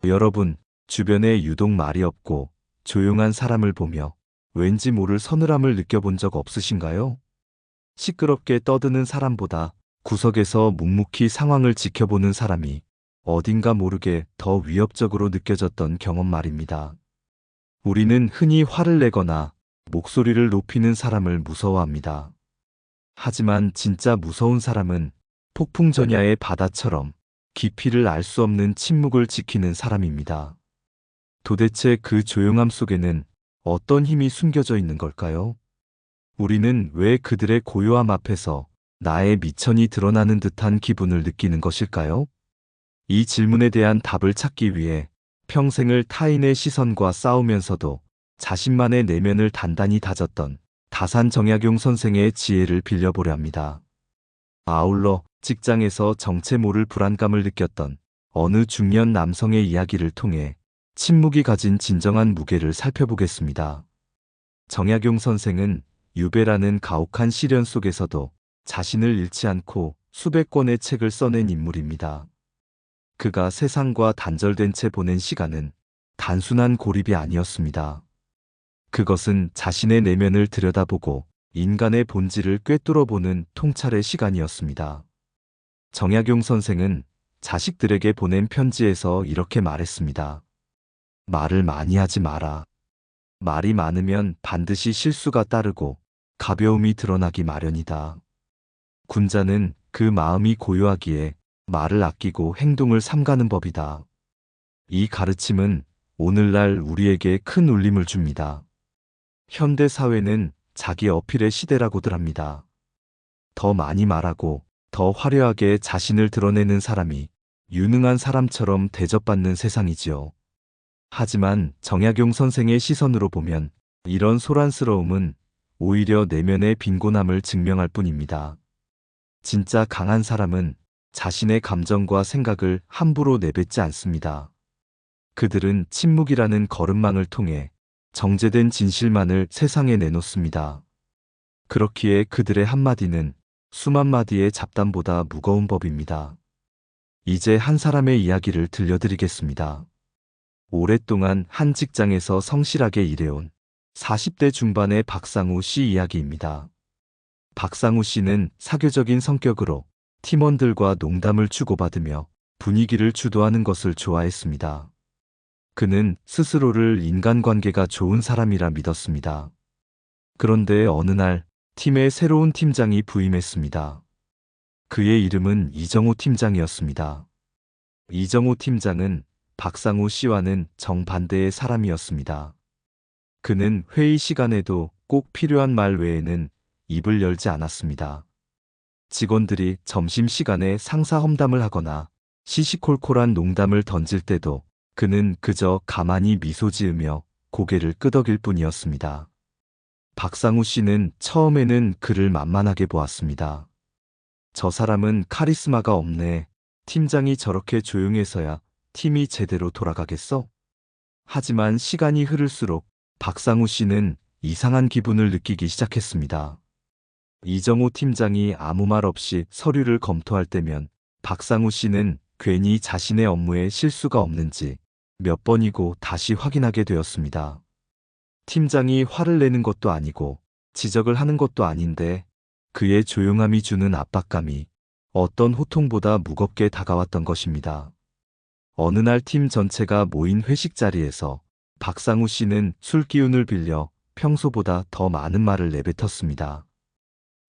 여러분, 주변에 유독 말이 없고 조용한 사람을 보며 왠지 모를 서늘함을 느껴본 적 없으신가요? 시끄럽게 떠드는 사람보다 구석에서 묵묵히 상황을 지켜보는 사람이 어딘가 모르게 더 위협적으로 느껴졌던 경험 말입니다. 우리는 흔히 화를 내거나 목소리를 높이는 사람을 무서워합니다. 하지만 진짜 무서운 사람은 폭풍전야의 바다처럼 깊이를 알 수 없는 침묵을 지키는 사람입니다. 도대체 그 조용함 속에는 어떤 힘이 숨겨져 있는 걸까요? 우리는 왜 그들의 고요함 앞에서 나의 미천이 드러나는 듯한 기분을 느끼는 것일까요? 이 질문에 대한 답을 찾기 위해 평생을 타인의 시선과 싸우면서도 자신만의 내면을 단단히 다졌던 다산 정약용 선생의 지혜를 빌려보려 합니다. 아울러 직장에서 정체 모를 불안감을 느꼈던 어느 중년 남성의 이야기를 통해 침묵이 가진 진정한 무게를 살펴보겠습니다. 정약용 선생은 유배라는 가혹한 시련 속에서도 자신을 잃지 않고 수백 권의 책을 써낸 인물입니다. 그가 세상과 단절된 채 보낸 시간은 단순한 고립이 아니었습니다. 그것은 자신의 내면을 들여다보고 인간의 본질을 꿰뚫어보는 통찰의 시간이었습니다. 정약용 선생은 자식들에게 보낸 편지에서 이렇게 말했습니다. 말을 많이 하지 마라. 말이 많으면 반드시 실수가 따르고 가벼움이 드러나기 마련이다. 군자는 그 마음이 고요하기에 말을 아끼고 행동을 삼가는 법이다. 이 가르침은 오늘날 우리에게 큰 울림을 줍니다. 현대 사회는 자기 어필의 시대라고들 합니다. 더 많이 말하고 더 화려하게 자신을 드러내는 사람이 유능한 사람처럼 대접받는 세상이지요. 하지만 정약용 선생의 시선으로 보면 이런 소란스러움은 오히려 내면의 빈곤함을 증명할 뿐입니다. 진짜 강한 사람은 자신의 감정과 생각을 함부로 내뱉지 않습니다. 그들은 침묵이라는 거름망을 통해 정제된 진실만을 세상에 내놓습니다. 그렇기에 그들의 한마디는 수만 마디의 잡담보다 무거운 법입니다. 이제 한 사람의 이야기를 들려드리겠습니다. 오랫동안 한 직장에서 성실하게 일해온 40대 중반의 박상우 씨 이야기입니다. 박상우 씨는 사교적인 성격으로 팀원들과 농담을 주고받으며 분위기를 주도하는 것을 좋아했습니다. 그는 스스로를 인간관계가 좋은 사람이라 믿었습니다. 그런데 어느 날 팀에 새로운 팀장이 부임했습니다. 그의 이름은 이정호 팀장이었습니다. 이정호 팀장은 박상우 씨와는 정반대의 사람이었습니다. 그는 회의 시간에도 꼭 필요한 말 외에는 입을 열지 않았습니다. 직원들이 점심시간에 상사 험담을 하거나 시시콜콜한 농담을 던질 때도 그는 그저 가만히 미소 지으며 고개를 끄덕일 뿐이었습니다. 박상우 씨는 처음에는 그를 만만하게 보았습니다. 저 사람은 카리스마가 없네. 팀장이 저렇게 조용해서야 팀이 제대로 돌아가겠어? 하지만 시간이 흐를수록 박상우 씨는 이상한 기분을 느끼기 시작했습니다. 이정호 팀장이 아무 말 없이 서류를 검토할 때면 박상우 씨는 괜히 자신의 업무에 실수가 없는지 몇 번이고 다시 확인하게 되었습니다. 팀장이 화를 내는 것도 아니고 지적을 하는 것도 아닌데 그의 조용함이 주는 압박감이 어떤 호통보다 무겁게 다가왔던 것입니다. 어느 날 팀 전체가 모인 회식 자리에서 박상우 씨는 술 기운을 빌려 평소보다 더 많은 말을 내뱉었습니다.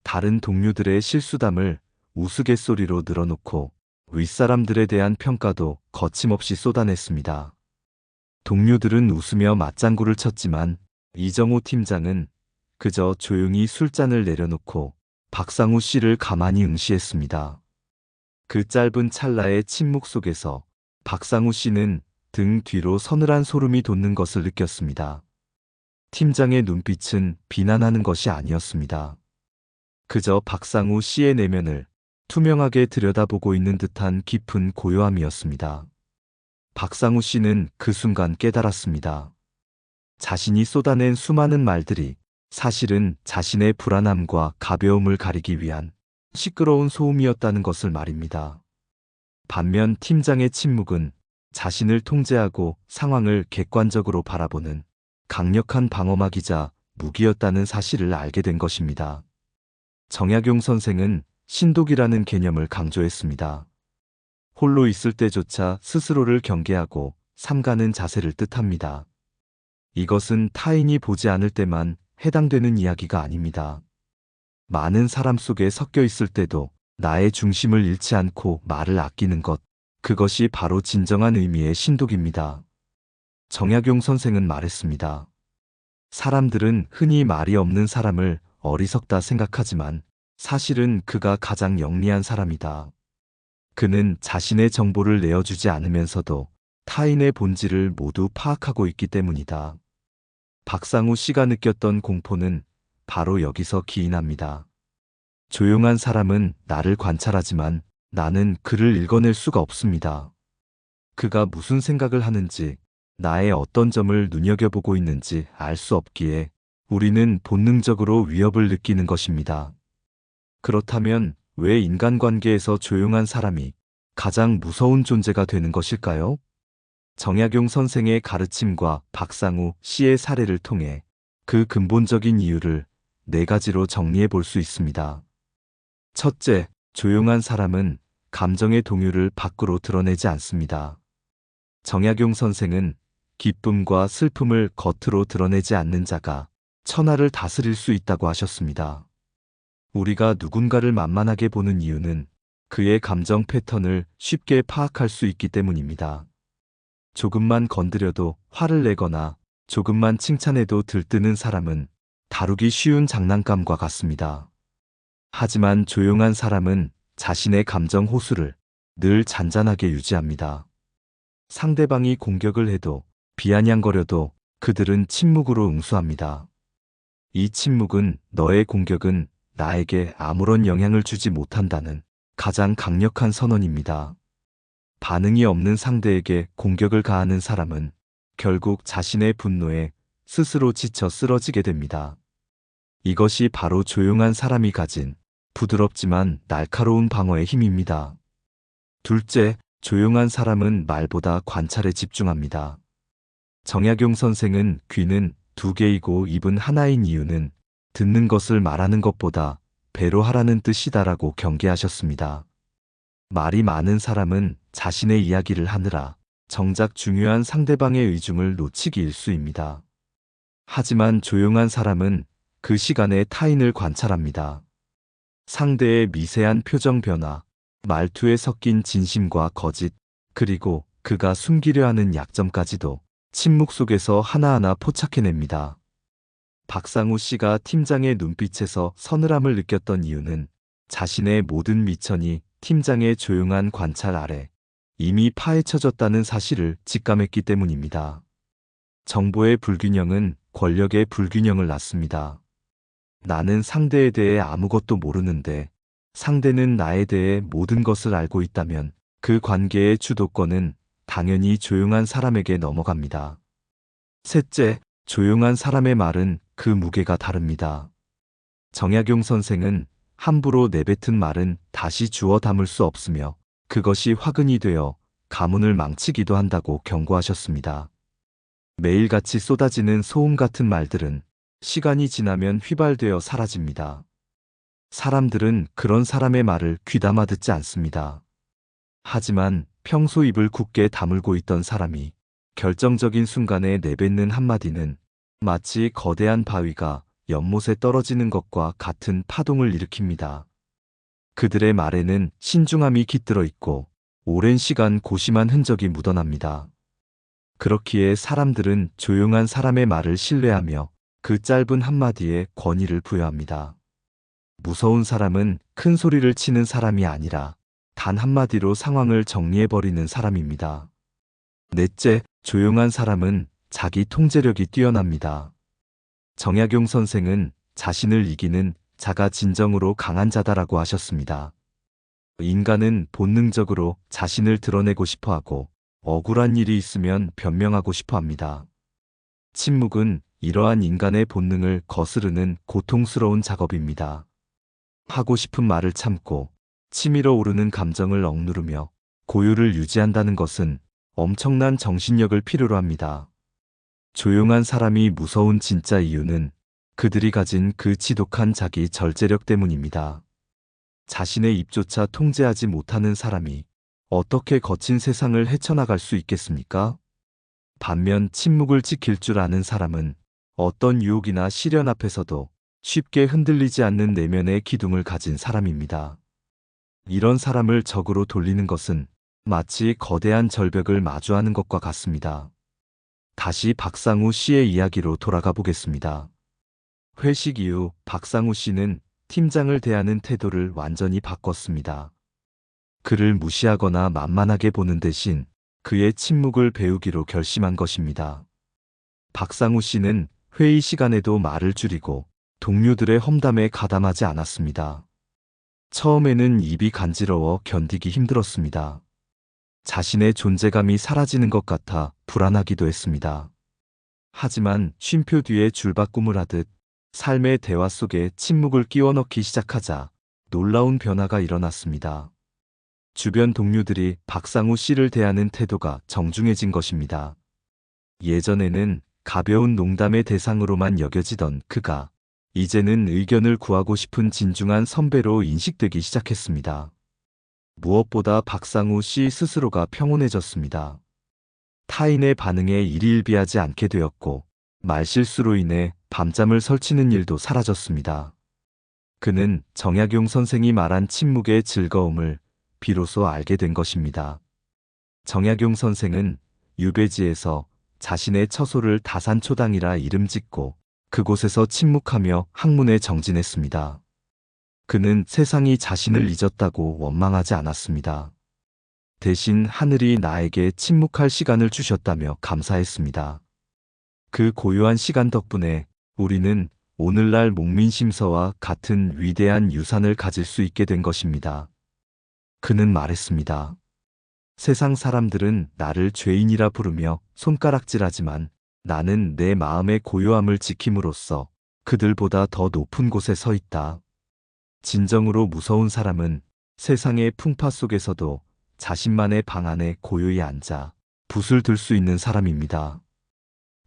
다른 동료들의 실수담을 우스갯소리로 늘어놓고 윗사람들에 대한 평가도 거침없이 쏟아냈습니다. 동료들은 웃으며 맞장구를 쳤지만 이정호 팀장은 그저 조용히 술잔을 내려놓고 박상우 씨를 가만히 응시했습니다. 그 짧은 찰나의 침묵 속에서 박상우 씨는 등 뒤로 서늘한 소름이 돋는 것을 느꼈습니다. 팀장의 눈빛은 비난하는 것이 아니었습니다. 그저 박상우 씨의 내면을 투명하게 들여다보고 있는 듯한 깊은 고요함이었습니다. 박상우 씨는 그 순간 깨달았습니다. 자신이 쏟아낸 수많은 말들이 사실은 자신의 불안함과 가벼움을 가리기 위한 시끄러운 소음이었다는 것을 말입니다. 반면 팀장의 침묵은 자신을 통제하고 상황을 객관적으로 바라보는 강력한 방어막이자 무기였다는 사실을 알게 된 것입니다. 정약용 선생은 신독이라는 개념을 강조했습니다. 홀로 있을 때조차 스스로를 경계하고 삼가는 자세를 뜻합니다. 이것은 타인이 보지 않을 때만 해당되는 이야기가 아닙니다. 많은 사람 속에 섞여 있을 때도 나의 중심을 잃지 않고 말을 아끼는 것, 그것이 바로 진정한 의미의 신독입니다. 정약용 선생은 말했습니다. 사람들은 흔히 말이 없는 사람을 어리석다 생각하지만 사실은 그가 가장 영리한 사람이다. 그는 자신의 정보를 내어주지 않으면서도 타인의 본질을 모두 파악하고 있기 때문이다. 박상우 씨가 느꼈던 공포는 바로 여기서 기인합니다. 조용한 사람은 나를 관찰하지만 나는 그를 읽어낼 수가 없습니다. 그가 무슨 생각을 하는지, 나의 어떤 점을 눈여겨보고 있는지 알 수 없기에 우리는 본능적으로 위협을 느끼는 것입니다. 그렇다면 왜 인간관계에서 조용한 사람이 가장 무서운 존재가 되는 것일까요? 정약용 선생의 가르침과 박상우 씨의 사례를 통해 그 근본적인 이유를 4가지로 정리해 볼 수 있습니다. 첫째, 조용한 사람은 감정의 동요를 밖으로 드러내지 않습니다. 정약용 선생은 기쁨과 슬픔을 겉으로 드러내지 않는 자가 천하를 다스릴 수 있다고 하셨습니다. 우리가 누군가를 만만하게 보는 이유는 그의 감정 패턴을 쉽게 파악할 수 있기 때문입니다. 조금만 건드려도 화를 내거나 조금만 칭찬해도 들뜨는 사람은 다루기 쉬운 장난감과 같습니다. 하지만 조용한 사람은 자신의 감정 호수를 늘 잔잔하게 유지합니다. 상대방이 공격을 해도 비아냥거려도 그들은 침묵으로 응수합니다. 이 침묵은 너의 공격은 나에게 아무런 영향을 주지 못한다는 가장 강력한 선언입니다. 반응이 없는 상대에게 공격을 가하는 사람은 결국 자신의 분노에 스스로 지쳐 쓰러지게 됩니다. 이것이 바로 조용한 사람이 가진 부드럽지만 날카로운 방어의 힘입니다. 둘째, 조용한 사람은 말보다 관찰에 집중합니다. 정약용 선생은 귀는 2개이고 입은 하나인 이유는 듣는 것을 말하는 것보다 배로 하라는 뜻이다라고 경계하셨습니다. 말이 많은 사람은 자신의 이야기를 하느라 정작 중요한 상대방의 의중을 놓치기 일쑤입니다. 하지만 조용한 사람은 그 시간에 타인을 관찰합니다. 상대의 미세한 표정 변화, 말투에 섞인 진심과 거짓, 그리고 그가 숨기려 하는 약점까지도 침묵 속에서 하나하나 포착해냅니다. 박상우 씨가 팀장의 눈빛에서 서늘함을 느꼈던 이유는 자신의 모든 미천이 팀장의 조용한 관찰 아래 이미 파헤쳐졌다는 사실을 직감했기 때문입니다. 정보의 불균형은 권력의 불균형을 낳습니다. 나는 상대에 대해 아무것도 모르는데 상대는 나에 대해 모든 것을 알고 있다면 그 관계의 주도권은 당연히 조용한 사람에게 넘어갑니다. 셋째, 조용한 사람의 말은 그 무게가 다릅니다. 정약용 선생은 함부로 내뱉은 말은 다시 주워 담을 수 없으며 그것이 화근이 되어 가문을 망치기도 한다고 경고하셨습니다. 매일같이 쏟아지는 소음 같은 말들은 시간이 지나면 휘발되어 사라집니다. 사람들은 그런 사람의 말을 귀담아 듣지 않습니다. 하지만 평소 입을 굳게 다물고 있던 사람이 결정적인 순간에 내뱉는 한마디는 마치 거대한 바위가 연못에 떨어지는 것과 같은 파동을 일으킵니다. 그들의 말에는 신중함이 깃들어 있고 오랜 시간 고심한 흔적이 묻어납니다. 그렇기에 사람들은 조용한 사람의 말을 신뢰하며 그 짧은 한마디에 권위를 부여합니다. 무서운 사람은 큰 소리를 치는 사람이 아니라 단 한마디로 상황을 정리해버리는 사람입니다. 넷째, 조용한 사람은 자기 통제력이 뛰어납니다. 정약용 선생은 자신을 이기는 자가 진정으로 강한 자다라고 하셨습니다. 인간은 본능적으로 자신을 드러내고 싶어하고 억울한 일이 있으면 변명하고 싶어합니다. 침묵은 이러한 인간의 본능을 거스르는 고통스러운 작업입니다. 하고 싶은 말을 참고 치밀어 오르는 감정을 억누르며 고요를 유지한다는 것은 엄청난 정신력을 필요로 합니다. 조용한 사람이 무서운 진짜 이유는 그들이 가진 그 지독한 자기 절제력 때문입니다. 자신의 입조차 통제하지 못하는 사람이 어떻게 거친 세상을 헤쳐나갈 수 있겠습니까? 반면 침묵을 지킬 줄 아는 사람은 어떤 유혹이나 시련 앞에서도 쉽게 흔들리지 않는 내면의 기둥을 가진 사람입니다. 이런 사람을 적으로 돌리는 것은 마치 거대한 절벽을 마주하는 것과 같습니다. 다시 박상우 씨의 이야기로 돌아가 보겠습니다. 회식 이후 박상우 씨는 팀장을 대하는 태도를 완전히 바꿨습니다. 그를 무시하거나 만만하게 보는 대신 그의 침묵을 배우기로 결심한 것입니다. 박상우 씨는 회의 시간에도 말을 줄이고 동료들의 험담에 가담하지 않았습니다. 처음에는 입이 간지러워 견디기 힘들었습니다. 자신의 존재감이 사라지는 것 같아 불안하기도 했습니다. 하지만 쉼표 뒤에 줄바꿈을 하듯 삶의 대화 속에 침묵을 끼워 넣기 시작하자 놀라운 변화가 일어났습니다. 주변 동료들이 박상우 씨를 대하는 태도가 정중해진 것입니다. 예전에는 가벼운 농담의 대상으로만 여겨지던 그가 이제는 의견을 구하고 싶은 진중한 선배로 인식되기 시작했습니다. 무엇보다 박상우 씨 스스로가 평온해졌습니다. 타인의 반응에 일희일비하지 않게 되었고 말실수로 인해 밤잠을 설치는 일도 사라졌습니다. 그는 정약용 선생이 말한 침묵의 즐거움을 비로소 알게 된 것입니다. 정약용 선생은 유배지에서 자신의 처소를 다산초당이라 이름 짓고 그곳에서 침묵하며 학문에 정진했습니다. 그는 세상이 자신을 잊었다고 원망하지 않았습니다. 대신 하늘이 나에게 침묵할 시간을 주셨다며 감사했습니다. 그 고요한 시간 덕분에 우리는 오늘날 목민심서와 같은 위대한 유산을 가질 수 있게 된 것입니다. 그는 말했습니다. 세상 사람들은 나를 죄인이라 부르며 손가락질하지만 나는 내 마음의 고요함을 지킴으로써 그들보다 더 높은 곳에 서 있다. 진정으로 무서운 사람은 세상의 풍파 속에서도 자신만의 방 안에 고요히 앉아 붓을 들 수 있는 사람입니다.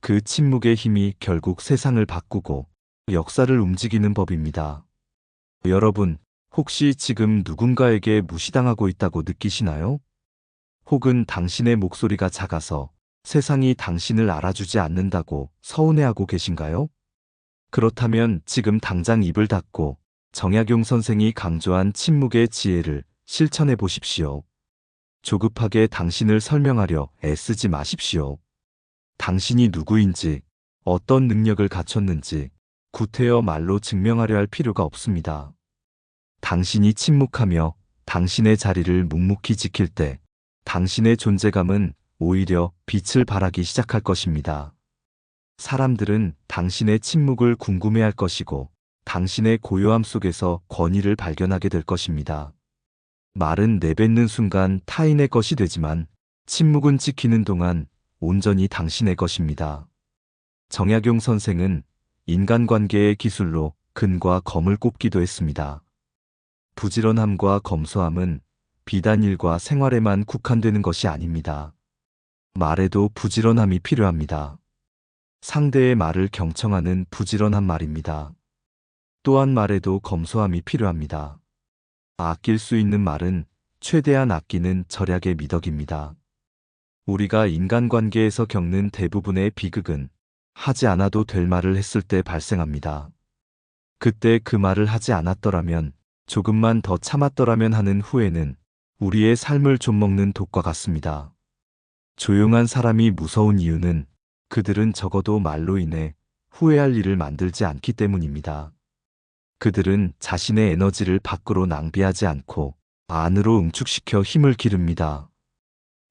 그 침묵의 힘이 결국 세상을 바꾸고 역사를 움직이는 법입니다. 여러분, 혹시 지금 누군가에게 무시당하고 있다고 느끼시나요? 혹은 당신의 목소리가 작아서 세상이 당신을 알아주지 않는다고 서운해하고 계신가요? 그렇다면 지금 당장 입을 닫고 정약용 선생이 강조한 침묵의 지혜를 실천해 보십시오. 조급하게 당신을 설명하려 애쓰지 마십시오. 당신이 누구인지, 어떤 능력을 갖췄는지 구태여 말로 증명하려 할 필요가 없습니다. 당신이 침묵하며 당신의 자리를 묵묵히 지킬 때 당신의 존재감은 오히려 빛을 발하기 시작할 것입니다. 사람들은 당신의 침묵을 궁금해할 것이고 당신의 고요함 속에서 권위를 발견하게 될 것입니다. 말은 내뱉는 순간 타인의 것이 되지만 침묵은 지키는 동안 온전히 당신의 것입니다. 정약용 선생은 인간관계의 기술로 금과 검을 꼽기도 했습니다. 부지런함과 검소함은 비단 일과 생활에만 국한되는 것이 아닙니다. 말에도 부지런함이 필요합니다. 상대의 말을 경청하는 부지런한 말입니다. 또한 말에도 검소함이 필요합니다. 아낄 수 있는 말은 최대한 아끼는 절약의 미덕입니다. 우리가 인간관계에서 겪는 대부분의 비극은 하지 않아도 될 말을 했을 때 발생합니다. 그때 그 말을 하지 않았더라면, 조금만 더 참았더라면 하는 후회는 우리의 삶을 좀먹는 독과 같습니다. 조용한 사람이 무서운 이유는 그들은 적어도 말로 인해 후회할 일을 만들지 않기 때문입니다. 그들은 자신의 에너지를 밖으로 낭비하지 않고 안으로 응축시켜 힘을 기릅니다.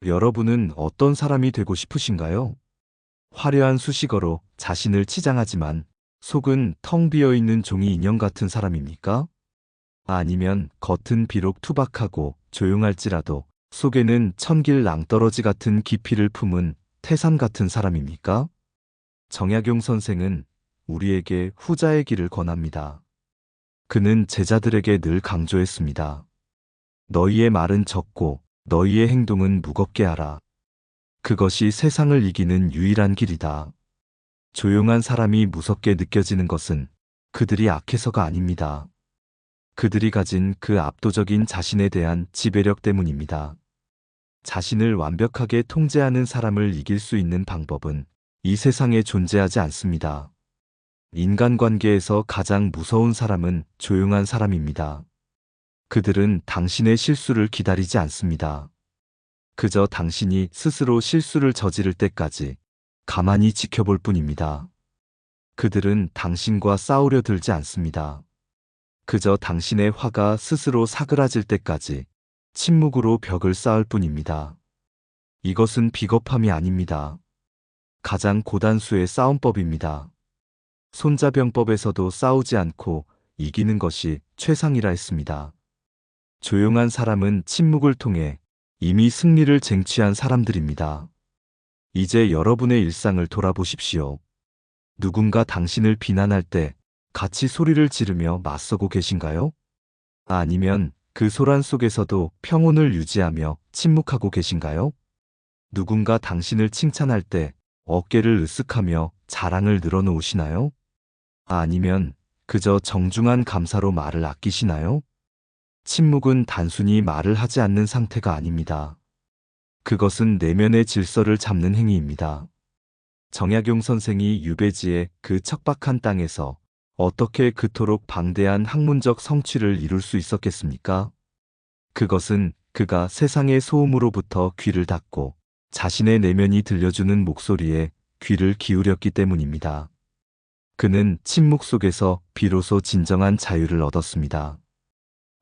여러분은 어떤 사람이 되고 싶으신가요? 화려한 수식어로 자신을 치장하지만 속은 텅 비어 있는 종이 인형 같은 사람입니까? 아니면 겉은 비록 투박하고 조용할지라도 속에는 천길 낭떠러지 같은 깊이를 품은 태산 같은 사람입니까? 정약용 선생은 우리에게 후자의 길을 권합니다. 그는 제자들에게 늘 강조했습니다. 너희의 말은 적고 너희의 행동은 무겁게 하라. 그것이 세상을 이기는 유일한 길이다. 조용한 사람이 무섭게 느껴지는 것은 그들이 악해서가 아닙니다. 그들이 가진 그 압도적인 자신에 대한 지배력 때문입니다. 자신을 완벽하게 통제하는 사람을 이길 수 있는 방법은 이 세상에 존재하지 않습니다. 인간관계에서 가장 무서운 사람은 조용한 사람입니다. 그들은 당신의 실수를 기다리지 않습니다. 그저 당신이 스스로 실수를 저지를 때까지 가만히 지켜볼 뿐입니다. 그들은 당신과 싸우려 들지 않습니다. 그저 당신의 화가 스스로 사그라질 때까지 침묵으로 벽을 쌓을 뿐입니다. 이것은 비겁함이 아닙니다. 가장 고단수의 싸움법입니다. 손자병법에서도 싸우지 않고 이기는 것이 최상이라 했습니다. 조용한 사람은 침묵을 통해 이미 승리를 쟁취한 사람들입니다. 이제 여러분의 일상을 돌아보십시오. 누군가 당신을 비난할 때 같이 소리를 지르며 맞서고 계신가요? 아니면 그 소란 속에서도 평온을 유지하며 침묵하고 계신가요? 누군가 당신을 칭찬할 때 어깨를 으쓱하며 자랑을 늘어놓으시나요? 아니면 그저 정중한 감사로 말을 아끼시나요? 침묵은 단순히 말을 하지 않는 상태가 아닙니다. 그것은 내면의 질서를 잡는 행위입니다. 정약용 선생이 유배지의 그 척박한 땅에서 어떻게 그토록 방대한 학문적 성취를 이룰 수 있었겠습니까? 그것은 그가 세상의 소음으로부터 귀를 닫고 자신의 내면이 들려주는 목소리에 귀를 기울였기 때문입니다. 그는 침묵 속에서 비로소 진정한 자유를 얻었습니다.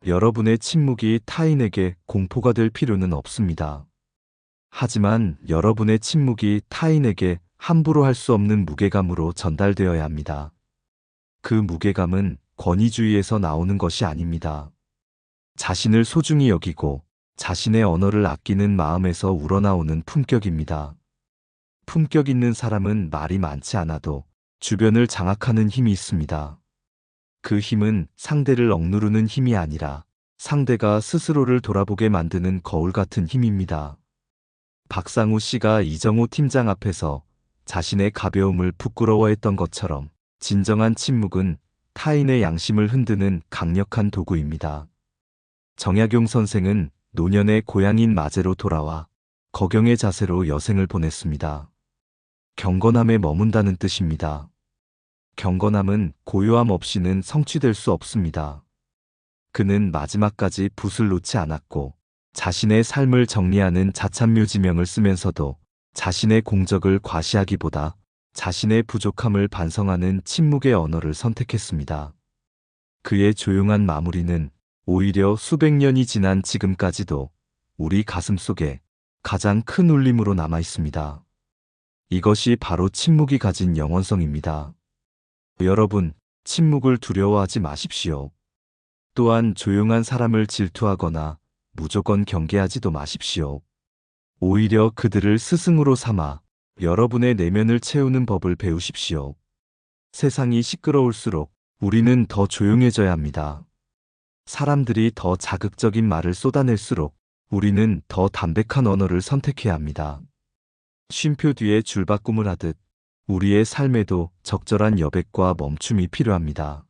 여러분의 침묵이 타인에게 공포가 될 필요는 없습니다. 하지만 여러분의 침묵이 타인에게 함부로 할 수 없는 무게감으로 전달되어야 합니다. 그 무게감은 권위주의에서 나오는 것이 아닙니다. 자신을 소중히 여기고 자신의 언어를 아끼는 마음에서 우러나오는 품격입니다. 품격 있는 사람은 말이 많지 않아도 주변을 장악하는 힘이 있습니다. 그 힘은 상대를 억누르는 힘이 아니라 상대가 스스로를 돌아보게 만드는 거울 같은 힘입니다. 박상우 씨가 이정호 팀장 앞에서 자신의 가벼움을 부끄러워했던 것처럼 진정한 침묵은 타인의 양심을 흔드는 강력한 도구입니다. 정약용 선생은 노년의 고향인 마제로 돌아와 거경의 자세로 여생을 보냈습니다. 경건함에 머문다는 뜻입니다. 경건함은 고요함 없이는 성취될 수 없습니다. 그는 마지막까지 붓을 놓지 않았고 자신의 삶을 정리하는 자찬묘지명을 쓰면서도 자신의 공적을 과시하기보다 자신의 부족함을 반성하는 침묵의 언어를 선택했습니다. 그의 조용한 마무리는 오히려 수백 년이 지난 지금까지도 우리 가슴 속에 가장 큰 울림으로 남아 있습니다. 이것이 바로 침묵이 가진 영원성입니다. 여러분, 침묵을 두려워하지 마십시오. 또한 조용한 사람을 질투하거나 무조건 경계하지도 마십시오. 오히려 그들을 스승으로 삼아 여러분의 내면을 채우는 법을 배우십시오. 세상이 시끄러울수록 우리는 더 조용해져야 합니다. 사람들이 더 자극적인 말을 쏟아낼수록 우리는 더 담백한 언어를 선택해야 합니다. 쉼표 뒤에 줄바꿈을 하듯 우리의 삶에도 적절한 여백과 멈춤이 필요합니다.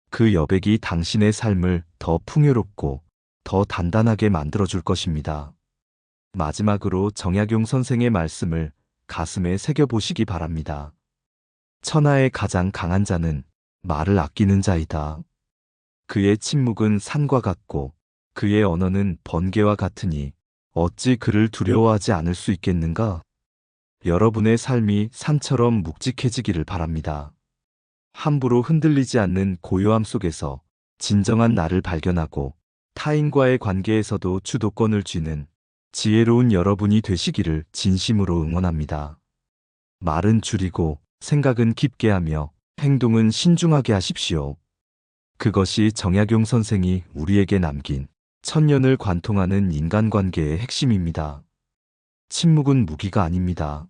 그 여백이 당신의 삶을 더 풍요롭고 더 단단하게 만들어줄 것입니다. 마지막으로 정약용 선생의 말씀을 가슴에 새겨보시기 바랍니다. 천하의 가장 강한 자는 말을 아끼는 자이다. 그의 침묵은 산과 같고 그의 언어는 번개와 같으니 어찌 그를 두려워하지 않을 수 있겠는가? 여러분의 삶이 산처럼 묵직해지기를 바랍니다. 함부로 흔들리지 않는 고요함 속에서 진정한 나를 발견하고 타인과의 관계에서도 주도권을 쥐는 지혜로운 여러분이 되시기를 진심으로 응원합니다. 말은 줄이고 생각은 깊게 하며 행동은 신중하게 하십시오. 그것이 정약용 선생이 우리에게 남긴 천년을 관통하는 인간관계의 핵심입니다. 침묵은 무기가 아닙니다.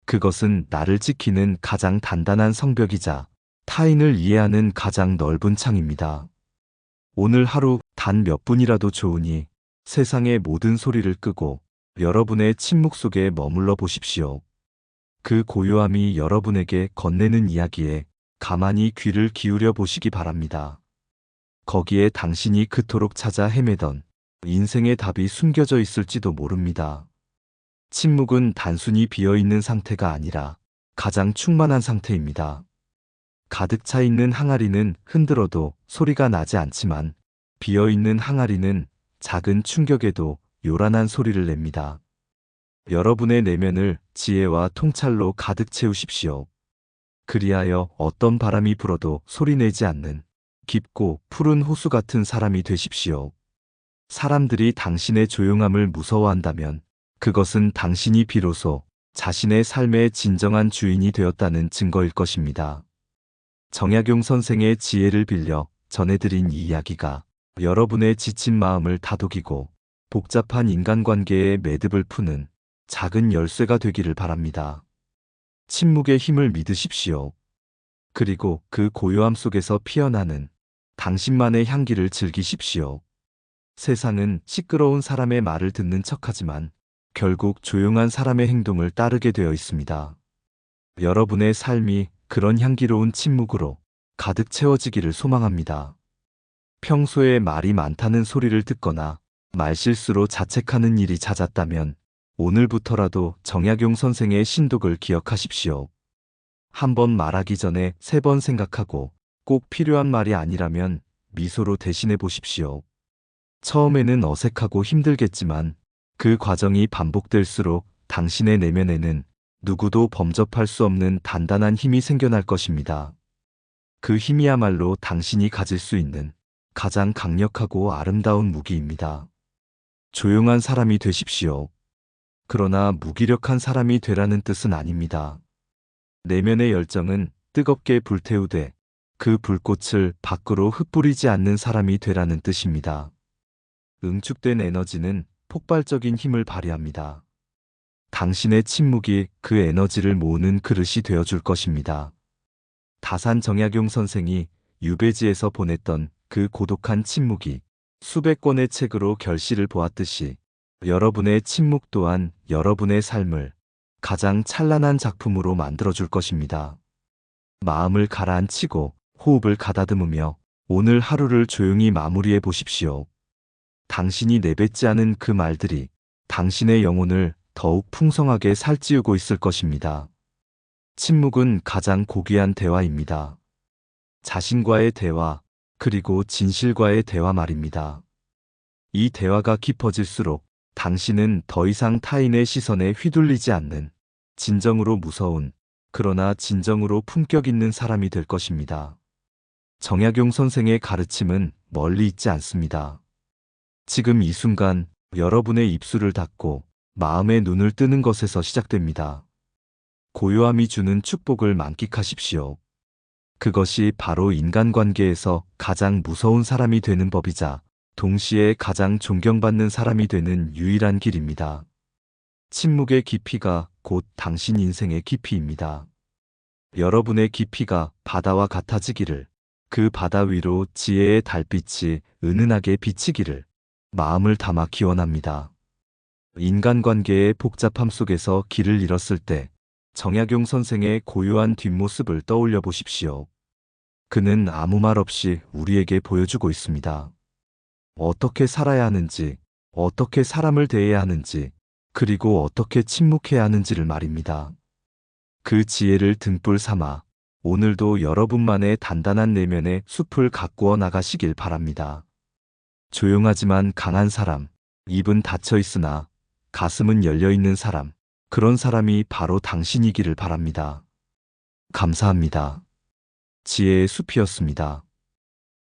그것은 나를 지키는 가장 단단한 성벽이자 타인을 이해하는 가장 넓은 창입니다. 오늘 하루 단 몇 분이라도 좋으니 세상의 모든 소리를 끄고 여러분의 침묵 속에 머물러 보십시오. 그 고요함이 여러분에게 건네는 이야기에 가만히 귀를 기울여 보시기 바랍니다. 거기에 당신이 그토록 찾아 헤매던 인생의 답이 숨겨져 있을지도 모릅니다. 침묵은 단순히 비어있는 상태가 아니라 가장 충만한 상태입니다. 가득 차 있는 항아리는 흔들어도 소리가 나지 않지만 비어있는 항아리는 작은 충격에도 요란한 소리를 냅니다. 여러분의 내면을 지혜와 통찰로 가득 채우십시오. 그리하여 어떤 바람이 불어도 소리내지 않는 깊고 푸른 호수 같은 사람이 되십시오. 사람들이 당신의 조용함을 무서워한다면 그것은 당신이 비로소 자신의 삶의 진정한 주인이 되었다는 증거일 것입니다. 정약용 선생의 지혜를 빌려 전해드린 이 이야기가 여러분의 지친 마음을 다독이고 복잡한 인간관계의 매듭을 푸는 작은 열쇠가 되기를 바랍니다. 침묵의 힘을 믿으십시오. 그리고 그 고요함 속에서 피어나는 당신만의 향기를 즐기십시오. 세상은 시끄러운 사람의 말을 듣는 척하지만 결국 조용한 사람의 행동을 따르게 되어 있습니다. 여러분의 삶이 그런 향기로운 침묵으로 가득 채워지기를 소망합니다. 평소에 말이 많다는 소리를 듣거나 말실수로 자책하는 일이 잦았다면 오늘부터라도 정약용 선생의 신독을 기억하십시오. 한 번 말하기 전에 3번 생각하고 꼭 필요한 말이 아니라면 미소로 대신해 보십시오. 처음에는 어색하고 힘들겠지만 그 과정이 반복될수록 당신의 내면에는 누구도 범접할 수 없는 단단한 힘이 생겨날 것입니다. 그 힘이야말로 당신이 가질 수 있는 가장 강력하고 아름다운 무기입니다. 조용한 사람이 되십시오. 그러나 무기력한 사람이 되라는 뜻은 아닙니다. 내면의 열정은 뜨겁게 불태우되 그 불꽃을 밖으로 흩뿌리지 않는 사람이 되라는 뜻입니다. 응축된 에너지는 폭발적인 힘을 발휘합니다. 당신의 침묵이 그 에너지를 모으는 그릇이 되어줄 것입니다. 다산 정약용 선생이 유배지에서 보냈던 그 고독한 침묵이 수백 권의 책으로 결실을 보았듯이 여러분의 침묵 또한 여러분의 삶을 가장 찬란한 작품으로 만들어줄 것입니다. 마음을 가라앉히고 호흡을 가다듬으며 오늘 하루를 조용히 마무리해 보십시오. 당신이 내뱉지 않은 그 말들이 당신의 영혼을 더욱 풍성하게 살찌우고 있을 것입니다. 침묵은 가장 고귀한 대화입니다. 자신과의 대화, 그리고 진실과의 대화 말입니다. 이 대화가 깊어질수록 당신은 더 이상 타인의 시선에 휘둘리지 않는 진정으로 무서운, 그러나 진정으로 품격 있는 사람이 될 것입니다. 정약용 선생의 가르침은 멀리 있지 않습니다. 지금 이 순간 여러분의 입술을 닫고 마음의 눈을 뜨는 것에서 시작됩니다. 고요함이 주는 축복을 만끽하십시오. 그것이 바로 인간관계에서 가장 무서운 사람이 되는 법이자 동시에 가장 존경받는 사람이 되는 유일한 길입니다. 침묵의 깊이가 곧 당신 인생의 깊이입니다. 여러분의 깊이가 바다와 같아지기를, 그 바다 위로 지혜의 달빛이 은은하게 비치기를 마음을 담아 기원합니다. 인간관계의 복잡함 속에서 길을 잃었을 때 정약용 선생의 고요한 뒷모습을 떠올려 보십시오. 그는 아무 말 없이 우리에게 보여주고 있습니다. 어떻게 살아야 하는지, 어떻게 사람을 대해야 하는지, 그리고 어떻게 침묵해야 하는지를 말입니다. 그 지혜를 등불 삼아 오늘도 여러분만의 단단한 내면의 숲을 가꾸어 나가시길 바랍니다. 조용하지만 강한 사람, 입은 닫혀 있으나 가슴은 열려 있는 사람, 그런 사람이 바로 당신이기를 바랍니다. 감사합니다. 지혜의 숲이었습니다.